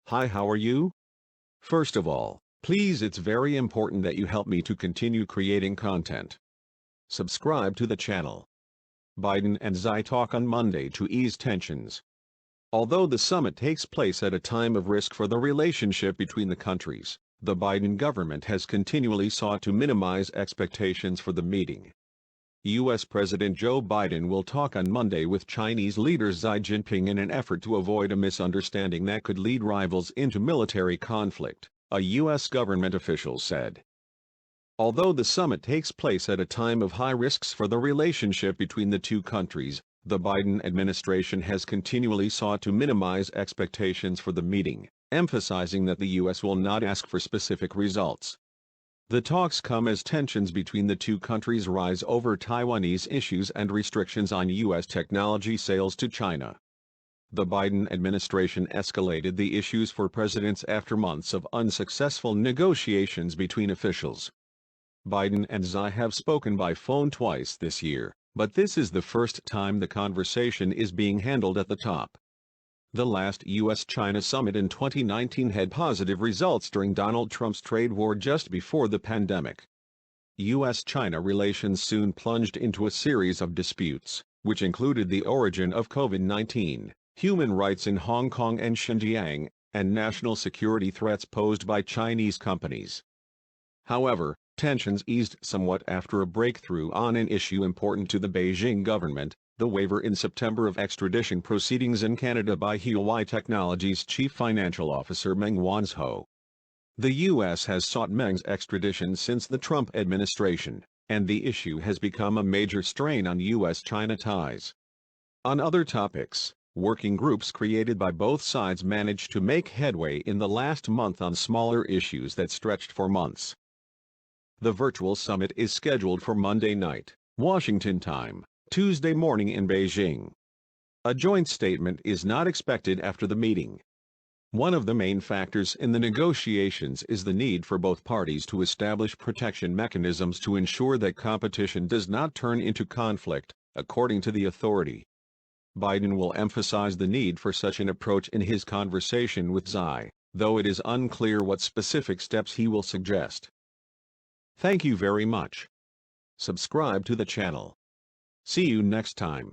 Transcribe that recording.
Hi, how are you? First of all, please, it's very important that you help me to continue creating content. Subscribe to the channel. Biden and Xi talk on Monday to ease tensions. Although the summit takes place at a time of risk for the relationship between the countries, the Biden government has continually sought to minimize expectations for the meeting. U.S. President Joe Biden will talk on Monday with Chinese leader Xi Jinping in an effort to avoid a misunderstanding that could lead rivals into military conflict, a U.S. government official said. Although the summit takes place at a time of high risks for the relationship between the two countries, the Biden administration has continually sought to minimize expectations for the meeting, emphasizing that the U.S. will not ask for specific results. The talks come as tensions between the two countries rise over Taiwanese issues and restrictions on U.S. technology sales to China. The Biden administration escalated the issues for presidents after months of unsuccessful negotiations between officials. Biden and Xi have spoken by phone twice this year, but this is the first time the conversation is being handled at the top. The last U.S.-China summit in 2019 had positive results during Donald Trump's trade war just before the pandemic. U.S.-China relations soon plunged into a series of disputes, which included the origin of COVID-19, human rights in Hong Kong and Xinjiang, and national security threats posed by Chinese companies. However, tensions eased somewhat after a breakthrough on an issue important to the Beijing government, the waiver in September of extradition proceedings in Canada by Huawei Technologies Chief Financial Officer Meng Wanzhou. The U.S. has sought Meng's extradition since the Trump administration, and the issue has become a major strain on U.S.-China ties. On other topics, working groups created by both sides managed to make headway in the last month on smaller issues that stretched for months. The virtual summit is scheduled for Monday night, Washington time, Tuesday morning in Beijing. A joint statement is not expected after the meeting. One of the main factors in the negotiations is the need for both parties to establish protection mechanisms to ensure that competition does not turn into conflict, according to the authority. Biden will emphasize the need for such an approach in his conversation with Xi, though it is unclear what specific steps he will suggest. Thank you very much. Subscribe to the channel. See you next time.